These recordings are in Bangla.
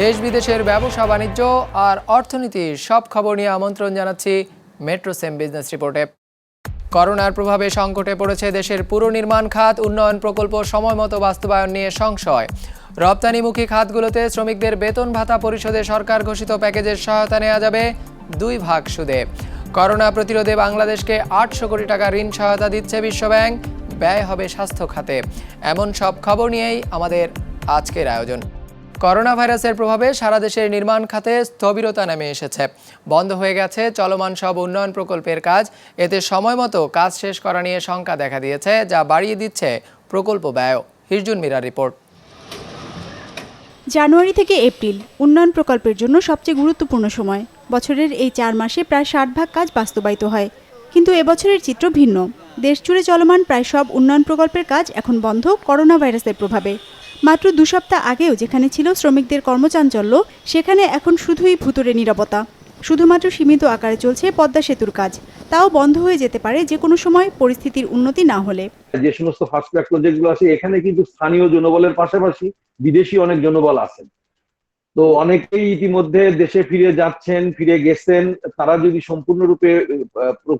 দেশ বিদেশের ব্যবসা বাণিজ্য আর অর্থনীতির সব খবর নিয়ে আমন্ত্রণ জানাচ্ছি মেট্রো সেম বিজনেস রিপোর্টে। করোনার প্রভাবে সংকটে পড়েছে দেশের পুরো নির্মাণ খাত। উন্নয়ন প্রকল্প সময়মতো বাস্তবায়ন নিয়ে সংশয়। রপ্তানিমুখী খাতগুলোতে শ্রমিকদের বেতন ভাতা পরিশোধে সরকার ঘোষিত প্যাকেজের সহায়তা নেওয়া যাবে 2 ভাগ সুদে। করোনা প্রতিরোধে বাংলাদেশকে 800 কোটি টাকা ঋণ সহায়তা দিচ্ছে বিশ্বব্যাংক। ব্যয় হবে স্বাস্থ্য খাতে। এমন সব খবর নিয়েই আমাদের আজকের আয়োজন। করোনা ভাইরাসের প্রভাবে সারা দেশের নির্মাণ খাতে স্থবিরতা নেমে এসেছে। বন্ধ হয়ে গেছে চলমান সব উন্নয়ন প্রকল্পের কাজ। এতে সময়মতো কাজ শেষ করা নিয়ে শঙ্কা দেখা দিয়েছে, যা বাড়িয়ে দিচ্ছে প্রকল্প ব্যয়। হিরজুন মিরার রিপোর্ট। জানুয়ারি থেকে এপ্রিল উন্নয়ন প্রকল্পের জন্য সবচেয়ে গুরুত্বপূর্ণ সময়। বছরের এই 4 মাসে প্রায় 60 ভাগ কাজ বাস্তবায়িত হয়। কিন্তু এবছরের চিত্র ভিন্ন। দেশ জুড়ে চলমান প্রায় সব উন্নয়ন প্রকল্পের কাজ এখন বন্ধ করোনা ভাইরাসের প্রভাবে। মাত্র 2 সপ্তাহ আগেও যেখানে ছিল শ্রমিকদের কর্মচাঞ্চল্য, সেখানে এখন শুধুই ভুতুড়ে নীরবতা। শুধুমাত্র সীমিত আকারে চলছে পদ্মা সেতুর কাজ, তাও বন্ধ হয়ে যেতে পারে যে কোনো সময় পরিস্থিতির উন্নতি না হলে। যে সমস্ত ফাস্ট ট্র্যাক প্রজেক্টগুলো আছে, এখানে কিন্তু স্থানীয় জনবলের পাশাপাশি বিদেশি অনেক জনবল আছেন। তো অনেকেই ইতিমধ্যে দেশে ফিরে যাচ্ছেন, ফিরে গেছেন। তারা যদি সম্পূর্ণরূপে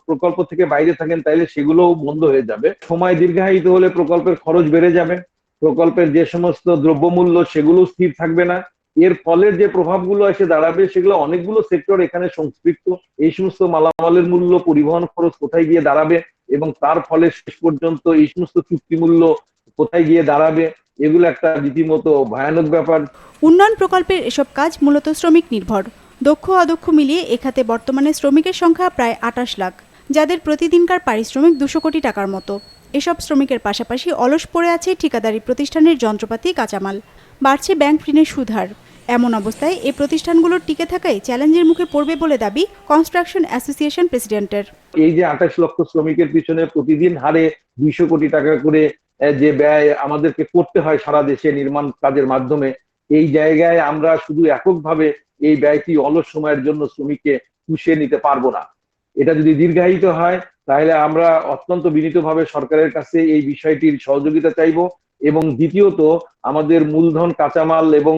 প্রকল্প থেকে বাইরে থাকেন, তাহলে সেগুলোও বন্ধ হয়ে যাবে। সময় দীর্ঘায়িত হলে প্রকল্পের খরচ বেড়ে যাবে। প্রকল্পের যে সমস্ত দ্রব্যমূল্য, সেগুলো স্থির থাকবে না। এর ফলে যে প্রভাবগুলো এসে দাঁড়াবে, সেগুলো অনেকগুলো সেক্টর এখানে সংশ্লিষ্ট। এই সমস্ত মালামালের মূল্য, পরিবহন খরচ কোথায় গিয়ে দাঁড়াবে, এবং তার ফলে শেষ পর্যন্ত এই সমস্ত চুক্তি মূল্য কোথায় গিয়ে দাঁড়াবে, এগুলো একটা রীতিমতো ভয়ানক ব্যাপার। উন্নয়ন প্রকল্পের এসব কাজ মূলত শ্রমিক নির্ভর। দক্ষ অদক্ষ মিলিয়ে এখাতে বর্তমানে শ্রমিকের সংখ্যা প্রায় 28 লাখ, যাদের প্রতিদিনকার পারিশ্রমিক 200 কোটি টাকার মতো। এসব শ্রমিকের পাশাপাশি অলস পড়ে আছে ঠিকাদারি প্রতিষ্ঠানের যন্ত্রপাতি, কাঁচামাল। বাড়ছে ব্যাংক ঋণের সুদহার। এমন অবস্থায় এই প্রতিষ্ঠানগুলোর টিকে থাকায় চ্যালেঞ্জের মুখে পড়বে বলে দাবি কনস্ট্রাকশন অ্যাসোসিয়েশন প্রেসিডেন্টের। এই যে 28 লক্ষ শ্রমিকের পিছনে প্রতিদিন হারে 200 কোটি টাকা করে যে ব্যয় আমাদেরকে করতে হয় সারা দেশে নির্মাণ কাজের মাধ্যমে, এই জায়গায় আমরা শুধু এককভাবে এই ব্যয়টি অলস সময়ের জন্য শ্রমিককে পুষিয়ে নিতে পারবো না। এটা যদি দীর্ঘায়িত হয়, তাহলে আমরা অত্যন্ত বিনীতভাবে সরকারের কাছে এই বিষয়টির সহযোগিতা চাইব। এবং দ্বিতীয়ত, আমাদের মূলধন, কাঁচামাল এবং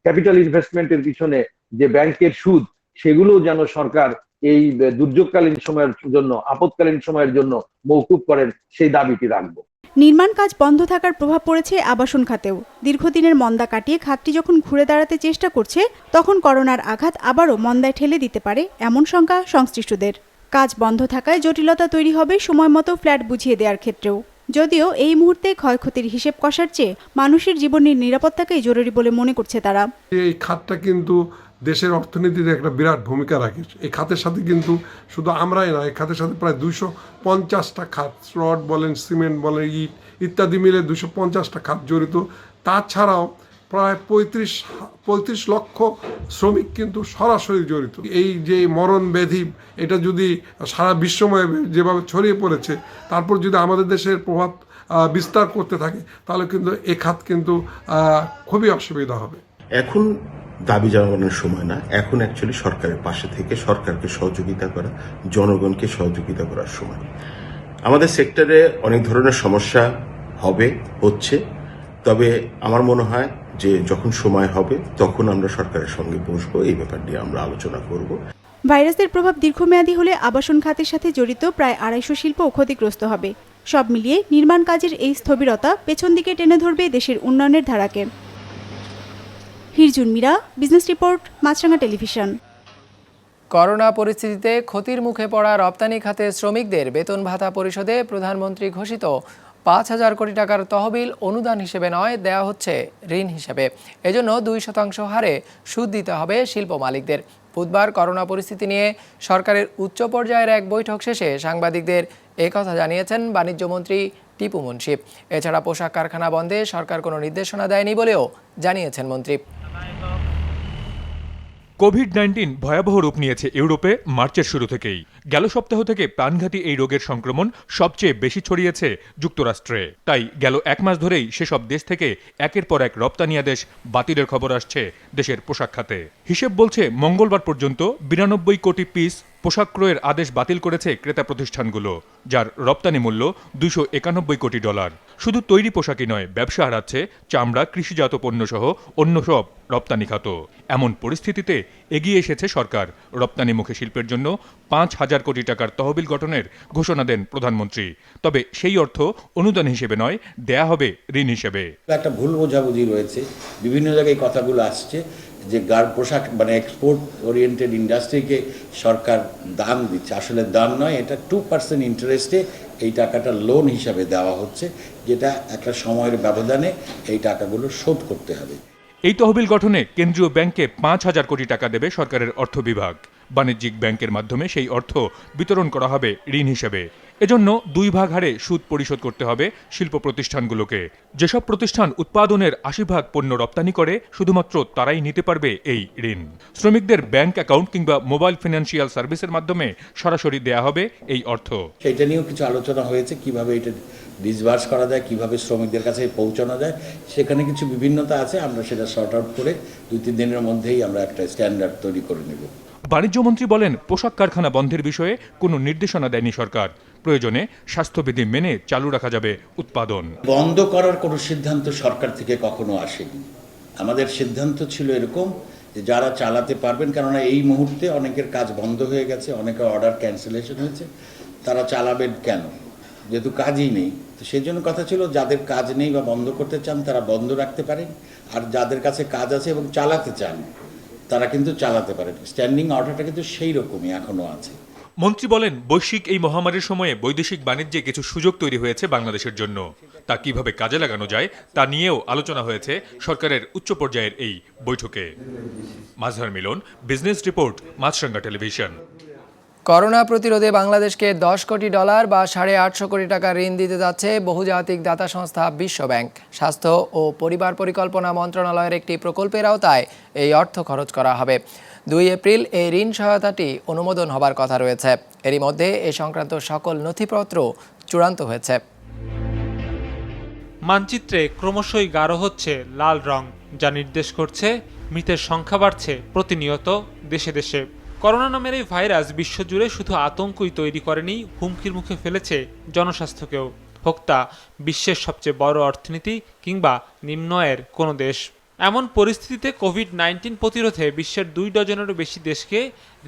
ক্যাপিটাল ইনভেস্টমেন্টের পিছনে যে ব্যাংকের সুদ, সেগুলো যেন সরকার এই দুর্যোগকালীন সময়ের জন্য, আপৎকালীন সময়ের জন্য মওকুফ করেন, সেই দাবিটি রাখবো। নির্মাণ কাজ বন্ধ থাকার প্রভাব পড়েছে আবাসন খাতেও। দীর্ঘদিনের মন্দা কাটিয়ে খাতটি যখন ঘুরে দাঁড়াতে চেষ্টা করছে, তখন করোনার আঘাত আবারও মন্দায় ঠেলে দিতে পারে, এমন শঙ্কা সংশ্লিষ্টদের। কাজ বন্ধ থাকায় জটিলতা তৈরি হবে সময়মতো ফ্ল্যাট বুঝিয়ে দেওয়ার ক্ষেত্রেও। যদিও এই মুহূর্তে ক্ষয়ক্ষতির হিসেব কষার চেয়ে মানুষের জীবনের নিরাপত্তাকেই জরুরি বলে মনে করছে তারা। এই খাতটা কিন্তু দেশের অর্থনীতিতে একটা বিরাট ভূমিকা রাখে। এই খাতের সাথে কিন্তু শুধু আমরাই না, এই খাতের সাথে প্রায় 250টা খাত, রড বলেন, সিমেন্ট বলেন, ইট ইত্যাদি মিলে 250টা খাত জড়িত। তাছাড়াও প্রায় 35 লক্ষ শ্রমিক কিন্তু সরাসরি জড়িত। এই যে মরণ ব্যাধি, এটা যদি সারা বিশ্বময় যেভাবে ছড়িয়ে পড়েছে, তারপর যদি আমাদের দেশের প্রভাব বিস্তার করতে থাকে, তাহলে কিন্তু এই খাত কিন্তু খুবই অসুবিধা হবে। এখন দাবি জানানোর সময় না, এখন অ্যাকচুয়ালি সরকারের পাশে থেকে সরকারকে সহযোগিতা করা, জনগণকে সহযোগিতা করার সময়। আমাদের সেক্টরে অনেক ধরনের সমস্যা হচ্ছে, তবে আমার মনে হয় যে যখন সময় হবে তখন আমরা সরকারের সঙ্গে বসবো, এই ব্যাপার নিয়ে আমরা আলোচনা করব। ভাইরাসের প্রভাব দীর্ঘমেয়াদী হলে আবাসন খাতের সাথে জড়িত প্রায় 250 শিল্পও ক্ষতিগ্রস্ত হবে। সব মিলিয়ে নির্মাণ কাজের এই স্থবিরতা পেছন দিকে টেনে ধরবে দেশের উন্নয়নের ধারাকে। হিরজুন মিরা, বিজনেস রিপোর্ট, মাছরাঙা টেলিভিশন। করোনা পরিস্থিতিতে ক্ষতির মুখে পড়া রপ্তানি খাতে শ্রমিকদের বেতন ভাতা পরিশোধে প্রধানমন্ত্রী ঘোষিত 5,000 কোটি টাকার তহবিল অনুদান হিসেবে নয়, দেওয়া হচ্ছে ঋণ হিসেবে। এজন্য 2% হারে সুদ দিতে হবে শিল্প মালিকদের। বুধবার করোনা পরিস্থিতি নিয়ে সরকারের উচ্চ পর্যায়ের এক বৈঠক শেষে সাংবাদিকদের একথা জানিয়েছেন বাণিজ্যমন্ত্রী টিপু মুনশি। এছাড়া পোশাক কারখানা বন্ধে সরকার কোনো নির্দেশনা দেয়নি বলেও জানিয়েছেন মন্ত্রী। কোভিড-19 ভয়াবহ রূপ নিয়েছে ইউরোপে মার্চের শুরু থেকেই। গেল সপ্তাহ থেকে প্রাণঘাতী এই রোগের সংক্রমণ সবচেয়ে বেশি ছড়িয়েছে যুক্তরাষ্ট্রে। তাই গেল 1 মাস ধরেই সেসব দেশ থেকে একের পর এক রপ্তানি আদেশ বাতিলের খবর আসছে দেশের পোশাক খাতে। হিসেব বলছে মঙ্গলবার পর্যন্ত 92 কোটি পিস পোশাক ক্রয়ের আদেশ বাতিল করেছে ক্রেতা প্রতিষ্ঠানগুলো, যার রপ্তানি মূল্য $291 কোটি। শুধু তৈরি পোশাকই নয়, ব্যবসা হারাচ্ছে চামড়া, কৃষিজাত পণ্যসহ অন্য সব রপ্তানি খাত। এমন পরিস্থিতিতে এগিয়ে এসেছে সরকার। রপ্তানিমুখী শিল্পের জন্য 5,000 কোটি টাকার তহবিল গঠনের ঘোষণা দেন প্রধানমন্ত্রী। তবে সেই অর্থ অনুদান হিসেবে নয়, দেয়া হবে ঋণ হিসেবে। একটা ভুল বোঝাবুঝি রয়েছে, বিভিন্ন জায়গায় কথাগুলো আসছে যে পোশাক মানে এক্সপোর্ট ওরিয়েন্টেড ইন্ডাস্ট্রিকে সরকার দান দিচ্ছে। আসলে দান নয়, এটা 2% ইন্টারেস্টে এই টাকাটা লোন হিসাবে দেওয়া হচ্ছে, যেটা একটা সময়ের ব্যবধানে এই টাকাগুলো শোধ করতে হবে। এই তহবিল গঠনে কেন্দ্রীয় ব্যাংকে 5,000 কোটি টাকা দেবে সরকারের অর্থ বিভাগ। বাণিজ্যিক ব্যাংকের মাধ্যমে সেই অর্থ বিতরণ করা হবে ঋণ হিসেবে। এজন্য 2 ভাগ হারে সুদ পরিশোধ করতে হবে শিল্প প্রতিষ্ঠানগুলোকে। যেসব প্রতিষ্ঠান উৎপাদনের 80% পণ্য রপ্তানি করে, শুধুমাত্র তারাই নিতে পারবে এই ঋণ। শ্রমিকদের ব্যাংক অ্যাকাউন্ট কিংবা মোবাইল ফিনান্সিয়াল সার্ভিসের মাধ্যমে সরাসরি দেয়া হবে এই অর্থ। সেটা নিয়েও কিছু আলোচনা হয়েছে, কিভাবে এটা ডিসবার্স করা যায়, কিভাবে শ্রমিকদের কাছে পৌঁছানো যায়। সেখানে কিছু বিভিন্নতা আছে, আমরা সেটা শর্ট আউট করে 2-3 দিনের মধ্যেই আমরা একটা স্ট্যান্ডার্ড তৈরি করে নেব। বাণিজ্যমন্ত্রী বলেন, পোশাক কারখানা বন্ধের বিষয়ে কোনো নির্দেশনা দেয়নি সরকার। প্রয়োজনে স্বাস্থ্যবিধি মেনে চালু রাখা যাবে উৎপাদন। বন্ধ করার কোনো সিদ্ধান্ত সরকার থেকে কখনো আসেনি। আমাদের সিদ্ধান্ত ছিল এরকম যে যারা চালাতে পারবেন, কেননা এই মুহূর্তে অনেকের কাজ বন্ধ হয়ে গেছে, অনেকের অর্ডার ক্যান্সেলেশন হয়েছে, তারা চালাবেন কেন, যেহেতু কাজই নেই। তো সেই জন্য কথা ছিল, যাদের কাজ নেই বা বন্ধ করতে চান তারা বন্ধ রাখতে পারেন, আর যাদের কাছে কাজ আছে এবং চালাতে চান তারা কিন্তু চালাতে পারেন। স্ট্যান্ডিং অর্ডারটা কিন্তু সেই রকমই এখনো আছে। মন্ত্রী বলেন, বৈশ্বিক এই মহামারীর সময়ে বৈদেশিক বাণিজ্যে কিছু সুযোগ তৈরি হয়েছে বাংলাদেশের জন্য। তা কিভাবে কাজে লাগানো যায় তা নিয়েও আলোচনা হয়েছে সরকারের উচ্চ পর্যায়ের এই বৈঠকে। মাজহার মিলন, business report, Maasranga television. Corona প্রতিরোধে বাংলাদেশকে $10 কোটি বা 850 কোটি টাকা ঋণ দিতে যাচ্ছে বহুজাতিক দাতা সংস্থা বিশ্ব ব্যাংক। স্বাস্থ্য ও পরিবার পরিকল্পনা মন্ত্রণালয়ের একটি প্রকল্পের আওতায় এই অর্থ খরচ করা হবে। 2 এপ্রিল এই ঋণ সহায়তাটি অনুমোদন হবার কথা রয়েছে। এরই মধ্যে এ সংক্রান্ত সকল নথিপত্র চূড়ান্ত হয়েছে। মানচিত্রে ক্রমশই গাঢ় হচ্ছে লাল রং, যা নির্দেশ করছে মৃতের সংখ্যা বাড়ছে প্রতিনিয়ত দেশে দেশে। করোনা নামের এই ভাইরাস বিশ্বজুড়ে শুধু আতঙ্কই তৈরি করেনি, হুমকির মুখে ফেলেছে জনস্বাস্থ্যকেও। হোক তা বিশ্বের সবচেয়ে বড় অর্থনীতি কিংবা নিম্ন আয়ের কোনো দেশ। এমন পরিস্থিতিতে কোভিড-19 প্রতিরোধে বিশ্বের 2 ডজনেরও বেশি দেশকে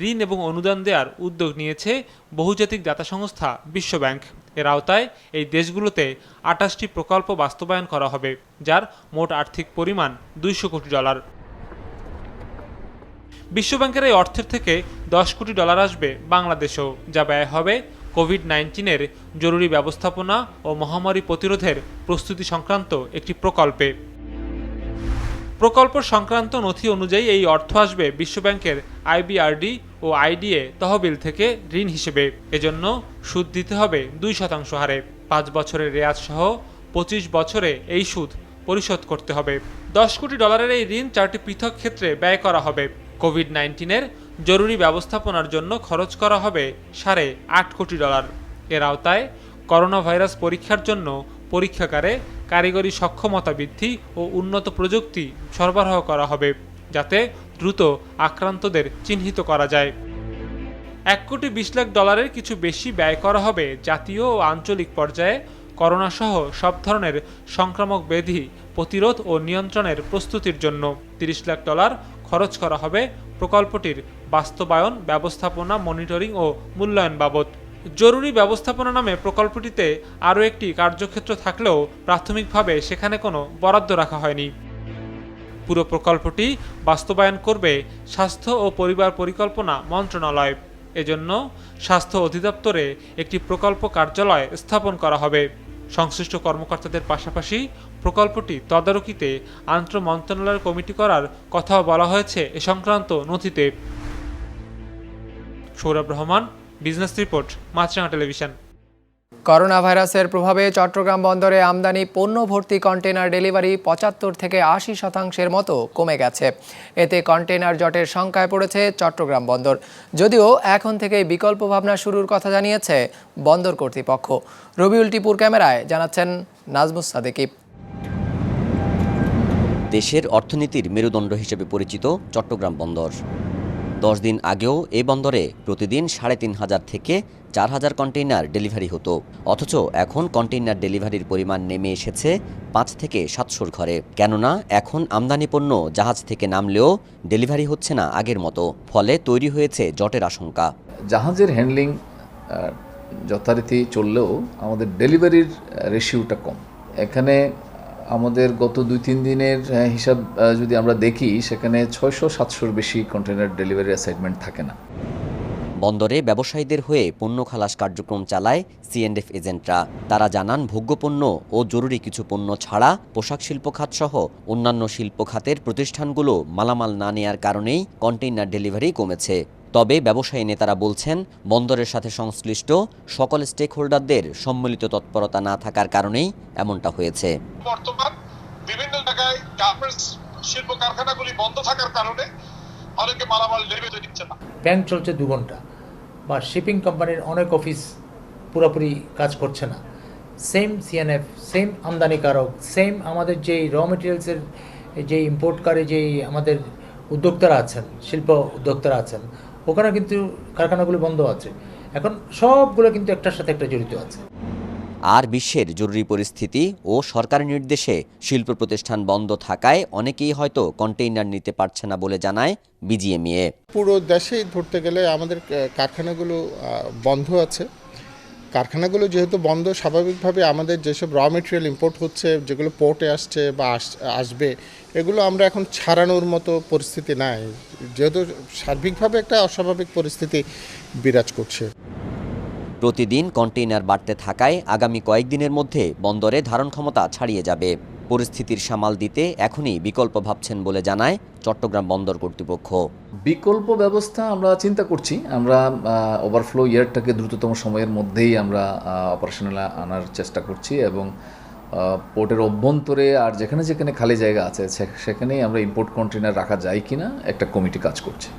ঋণ এবং অনুদান দেওয়ার উদ্যোগ নিয়েছে বহুজাতিক দাতা সংস্থা বিশ্ব ব্যাংক। এর আওতায় এই দেশগুলোতে 28টি প্রকল্প বাস্তবায়ন করা হবে, যার মোট আর্থিক পরিমাণ $200 কোটি। বিশ্বব্যাংকের এই অর্থের থেকে $10 কোটি আসবে বাংলাদেশেও, যা ব্যয় হবে কোভিড-19 জরুরি ব্যবস্থাপনা ও মহামারী প্রতিরোধের প্রস্তুতি সংক্রান্ত একটি প্রকল্পে। প্রকল্প সংক্রান্ত নথি অনুযায়ী এই অর্থ আসবে বিশ্বব্যাংকের IBRD ও IDA তহবিল থেকে ঋণ হিসেবে। এজন্য সুদ দিতে হবে 2% হারে। 5 বছরের রেয়াজ সহ 25 বছরে এই সুদ পরিশোধ করতে হবে। $10 কোটি এই ঋণ 4টি পৃথক ক্ষেত্রে ব্যয় করা হবে। কোভিড-19 জরুরি ব্যবস্থাপনার জন্য খরচ করা হবে $8.5 কোটি। এর আওতায় করোনা ভাইরাস পরীক্ষার জন্য পরীক্ষাগারে কারিগরি সক্ষমতা বৃদ্ধি ও উন্নত প্রযুক্তি সরবরাহ করা হবে, যাতে দ্রুত আক্রান্তদের চিহ্নিত করা যায়। $1.20 কোটি কিছু বেশি ব্যয় করা হবে জাতীয় ও আঞ্চলিক পর্যায়ে করোনা সহ সব ধরনের সংক্রামক ব্যাধি প্রতিরোধ ও নিয়ন্ত্রণের প্রস্তুতির জন্য। $30 লাখ খরচ করা হবে প্রকল্পটির বাস্তবায়ন, ব্যবস্থাপনা, মনিটরিং ও মূল্যায়ন বাবদ। জরুরি ব্যবস্থাপনা নামে প্রকল্পটিতে আরও একটি কার্যক্ষেত্র থাকলেও প্রাথমিকভাবে সেখানে কোনো বরাদ্দ রাখা হয়নি। পুরো প্রকল্পটি বাস্তবায়ন করবে স্বাস্থ্য ও পরিবার পরিকল্পনা মন্ত্রণালয়। এজন্য স্বাস্থ্য অধিদপ্তরে একটি প্রকল্প কার্যালয় স্থাপন করা হবে। সংশ্লিষ্ট কর্মকর্তাদের পাশাপাশি প্রকল্পটি তদারকিতে আন্তঃ মন্ত্রণালয়ের কমিটি করার কথাও বলা হয়েছে এ সংক্রান্ত নথিতে। সৌরভ রহমান, বিজনেস রিপোর্ট, মাছরাঙা টেলিভিশন। করোনা ভাইরাসের প্রভাবে চট্টগ্রাম বন্দরে আমদানি পণ্য ভর্তি কন্টেনার ডেলিভারি 75 থেকে 80% মতো কমে গেছে। এতে কন্টেনার জটের সংখ্যায় পড়েছে চট্টগ্রাম বন্দর। যদিও এখন থেকে বিকল্প ভাবনা শুরুর কথা জানিয়েছে বন্দর কর্তৃপক্ষ। রবিউল টিপুর ক্যামেরায় জানাচ্ছেন নাজমুস সাদেকি। দেশের অর্থনীতির মেরুদণ্ড হিসেবে পরিচিত চট্টগ্রাম বন্দর 10 দিন আগেও এ বন্দরে প্রতিদিন 3,500 থেকে 4,000 কন্টেইনার ডেলিভারি হতো, অথচ এখন কন্টেইনার ডেলিভারির পরিমাণ নেমে এসেছে 5 থেকে 700 ঘরে। কেননা এখন আমদানি পণ্য জাহাজ থেকে নামলেও ডেলিভারি হচ্ছে না আগের মতো, ফলে তৈরি হয়েছে জটের আশঙ্কা। জাহাজের হ্যান্ডলিং যথারীতি চললেও আমাদের ডেলিভারির রেশিওটা কম। এখানে আমাদের গত 2-3 দিনের হিসাব যদি আমরা দেখি, সেখানে 600-700-র বেশি কন্টেইনার ডেলিভারি অ্যাসাইনমেন্ট থাকে না। বন্দরে ব্যবসায়ীদের হয়ে পণ্য খালাস কার্যক্রম চালায় সিএন্ডএফ এজেন্টরা। তারা জানান, ভোগ্যপণ্য ও জরুরি কিছু পণ্য ছাড়া পোশাক শিল্প খাত সহ অন্যান্য শিল্প খাতের প্রতিষ্ঠানগুলো মালামাল না নেয়ার কারণেই কন্টেইনার ডেলিভারি কমেছে। তবে ব্যবসায়ী নেতারা বলছেন, বন্দরের সাথে সংশ্লিষ্ট সকল স্টেক হোল্ডারদের সম্মিলিত তৎপরতা না থাকার কারণেই এমনটা হয়েছে। বর্তমান বিভিন্ন জায়গায় গার্মেন্টস শিল্প কারখানাগুলি বন্ধ থাকার কারণে অনেকে মালামাল ডেলিভারি দিচ্ছে না। ব্যাংক চলছে 2 ঘন্টা, বা শিপিং কোম্পানির অনেক অফিস পুরোপুরি কাজ করছে না। সেম সিএনএফ, সেম আমদানিকারক, সেম আমাদের যেই র মেটেরিয়ালসের যে ইম্পোর্টকারী যেই আমাদের উদ্যোক্তারা আছেন, শিল্প উদ্যোক্তারা আছেন, ওখানে কিন্তু কারখানাগুলো বন্ধ আছে। এখন সবগুলো কিন্তু একটার সাথে একটা জড়িত আছে। আর বিশ্বের জরুরি পরিস্থিতি ও সরকারের নির্দেশে শিল্প প্রতিষ্ঠান বন্ধ থাকায় অনেকেই হয়তো কন্টেইনার নিতে পারছে না বলে জানায় বিজিএমইএ। পুরো দেশেই ধরতে গেলে আমাদের কারখানাগুলো বন্ধ আছে। কারখানাগুলো যেহেতু বন্ধ, স্বাভাবিকভাবে আমাদের যেসব র মেটেরিয়াল ইম্পোর্ট হচ্ছে, যেগুলো পোর্টে আসছে বা আসবে, এগুলো আমরা এখন ছাড়ানোর মতো পরিস্থিতি নাই, যেহেতু সার্বিকভাবে একটা অস্বাভাবিক পরিস্থিতি বিরাজ করছে। প্রতিদিন কন্টেইনার বাড়তে থাকায় আগামী কয়েকদিনের মধ্যে বন্দরে ধারণ ক্ষমতা ছাড়িয়ে যাবে। পরিস্থিতির সামাল দিতে এখনই বিকল্প ভাবছেন বলে জানায় চট্টগ্রাম বন্দর কর্তৃপক্ষ। বিকল্প ব্যবস্থা আমরা চিন্তা করছি। আমরা ওভারফ্লো ইয়ারটাকে দ্রুততম সময়ের মধ্যেই আমরা অপারেশনাল আনার চেষ্টা করছি, এবং পোর্টের অভ্যন্তরে আর যেখানে যেখানে খালি জায়গা আছে সেখানেই আমরা ইম্পোর্ট কন্টেইনার রাখা যায় কিনা একটা কমিটি কাজ করছে।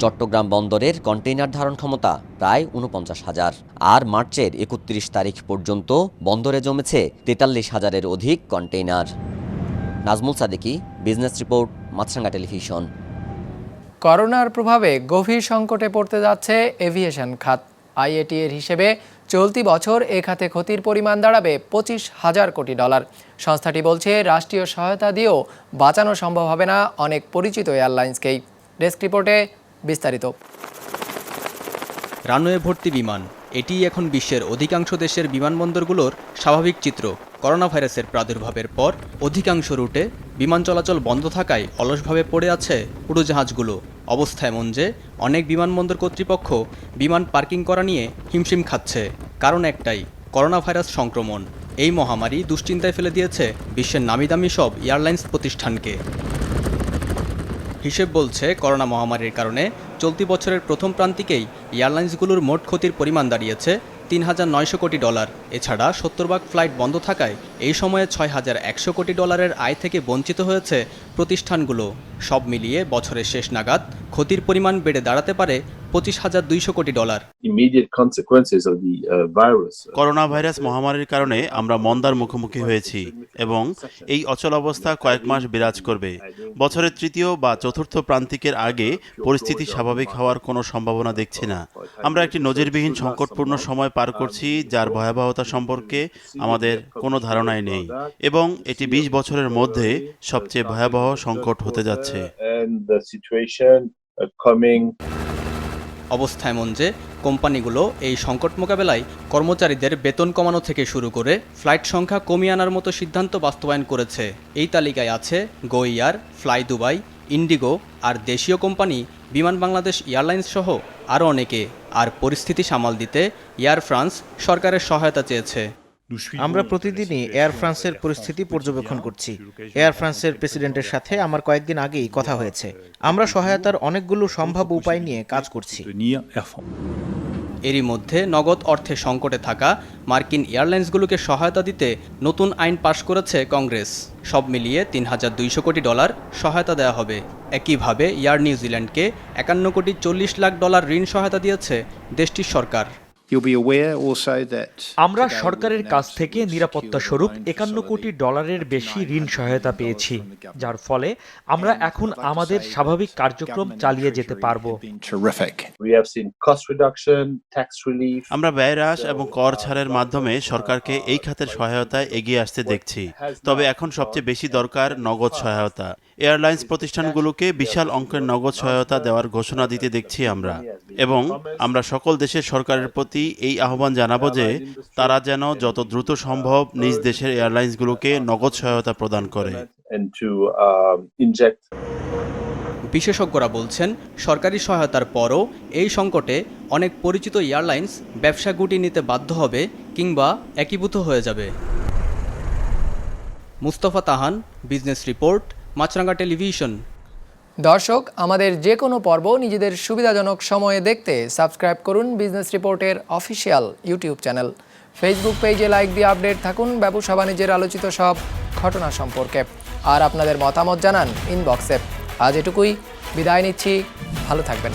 চট্টগ্রাম বন্দরের কন্টেইনার ধারণ ক্ষমতা প্রায় 49,000, আর মার্চের 31 তারিখ পর্যন্ত বন্দরে জমেছে 43,000-এর অধিক container. Nazmul Sadeki, business report, Maasranga television. করোনার প্রভাবে গভীর সংকটে পড়তে যাচ্ছে এভিয়েশন খাত। আইএটি এর হিসেবে চলতি বছর এ খাতে ক্ষতির পরিমাণ দাঁড়াবে $25,000 কোটি। সংস্থাটি বলছে, রাষ্ট্রীয় সহায়তা দিয়েও বাঁচানো সম্ভব হবে না অনেক পরিচিত এয়ারলাইন্সকেই। ডেস্ক রিপোর্টে বিস্তারিত। রানওয়ে ভর্তি বিমান, এটি এখন বিশ্বের অধিকাংশ দেশের বিমানবন্দরগুলোর স্বাভাবিক চিত্র। করোনা ভাইরাসের প্রাদুর্ভাবের পর অধিকাংশ রুটে বিমান চলাচল বন্ধ থাকায় অলসভাবে পড়ে আছে উড়োজাহাজগুলো। অবস্থা এমন যে অনেক বিমানবন্দর কর্তৃপক্ষ বিমান পার্কিং করা নিয়ে হিমশিম খাচ্ছে। কারণ একটাই, করোনা ভাইরাস সংক্রমণ। এই মহামারী দুশ্চিন্তায় ফেলে দিয়েছে বিশ্বের নামিদামি সব এয়ারলাইন্স প্রতিষ্ঠানকে। হিসেব বলছে, করোনা মহামারীর কারণে চলতি বছরের প্রথম প্রান্তিকেই এয়ারলাইন্সগুলোর মোট ক্ষতির পরিমাণ দাঁড়িয়েছে $3,900 কোটি। এছাড়া 70 ফ্লাইট বন্ধ থাকায় এই সময়ে $6,100 কোটি আয় থেকে বঞ্চিত হয়েছে প্রতিষ্ঠানগুলো। সব মিলিয়ে বছরের শেষ নাগাদ ক্ষতির পরিমাণ বেড়ে দাঁড়াতে পারে $25,200 কোটি। করোনা ভাইরাস মহামারীর কারণে আমরা মন্দার মুখোমুখি হয়েছি এবং এই অচল অবস্থা কয়েক মাস বিরাজ করবে। বছরের তৃতীয় বা চতুর্থ প্রান্তিকের আগে পরিস্থিতি স্বাভাবিক হওয়ার কোনো সম্ভাবনা দেখছি না। আমরা একটি নজিরবিহীন সংকটপূর্ণ সময় পার করছি, যার ভয়াবহতা সম্পর্কে আমাদের কোনো ধারণাই নেই, এবং এটি 20 বছরের মধ্যে সবচেয়ে ভয়াবহ সংকট হতে যাচ্ছে। অবস্থা এমন যে কোম্পানিগুলো এই সংকট মোকাবেলায় কর্মচারীদের বেতন কমানো থেকে শুরু করে ফ্লাইট সংখ্যা কমিয়ে আনার মতো সিদ্ধান্ত বাস্তবায়ন করেছে। এই তালিকায় আছে গো এয়ার, ফ্লাই দুবাই, ইন্ডিগো, আর দেশীয় কোম্পানি বিমান বাংলাদেশ এয়ারলাইন্স সহ আরও অনেকে। আর পরিস্থিতি সামাল দিতে এয়ার ফ্রান্স সরকারের সহায়তা চেয়েছে। আমরা প্রতিদিনই এয়ার ফ্রান্সের পরিস্থিতি পর্যবেক্ষণ করছি। এয়ার ফ্রান্সের প্রেসিডেন্টের সাথে আমার কয়েকদিন আগেই কথা হয়েছে। আমরা সহায়তার অনেকগুলো সম্ভাব্য উপায় নিয়ে কাজ করছি। এরই মধ্যে নগদ অর্থে সংকটে থাকা মার্কিন এয়ারলাইন্সগুলোকে সহায়তা দিতে নতুন আইন পাশ করেছে কংগ্রেস। সব মিলিয়ে $3,200 কোটি সহায়তা দেওয়া হবে। একইভাবে এয়ার নিউজিল্যান্ডকে $51,40 কোটি ঋণ সহায়তা দিয়েছে দেশটির সরকার। আমরা সরকারের কাছ থেকে নিরাপত্তা স্বরূপ 51 কোটি ডলারের বেশি ঋণ সহায়তা পেয়েছি, যার ফলে আমরা এখন আমাদের স্বাভাবিক কার্যক্রম চালিয়ে যেতে পারব। আমরা ব্যয় হ্রাস এবং কর ছাড়ের মাধ্যমে সরকারকে এই খাতের সহায়তায় এগিয়ে আসতে দেখছি। তবে এখন সবচেয়ে বেশি দরকার নগদ সহায়তা। এয়ারলাইন্স প্রতিষ্ঠানগুলোকে বিশাল অঙ্কের নগদ সহায়তা দেওয়ার ঘোষণা দিতে দেখছি আমরা, এবং আমরা সকল দেশের সরকারের প্রতি এই আহ্বান জানাবো যে তারা যেন যত দ্রুত সম্ভব নিজ দেশের এয়ারলাইন্সগুলোকে নগদ সহায়তা প্রদান করে। বিশেষজ্ঞরা বলছেন, সরকারি সহায়তার পরও এই সংকটে অনেক পরিচিত এয়ারলাইন্স ব্যবসা গুটিয়ে নিতে বাধ্য হবে কিংবা একীভূত হয়ে যাবে। মুস্তফা তাহান, বিজনেস রিপোর্ট, মাছরাঙ্গা টেলিভিশন। দর্শক, আমাদের যে কোনো পর্ব নিজেদের সুবিধাজনক সময়ে দেখতে সাবস্ক্রাইব করুন বিজনেস রিপোর্টের অফিসিয়াল ইউটিউব চ্যানেল। ফেসবুক পেজে লাইক দিয়ে আপডেট থাকুন ব্যবসা বাণিজ্যের আলোচিত সব ঘটনা সম্পর্কে। আর আপনাদের মতামত জানান ইনবক্সে। আজ এটুকুই, বিদায় নিচ্ছি, ভালো থাকবেন।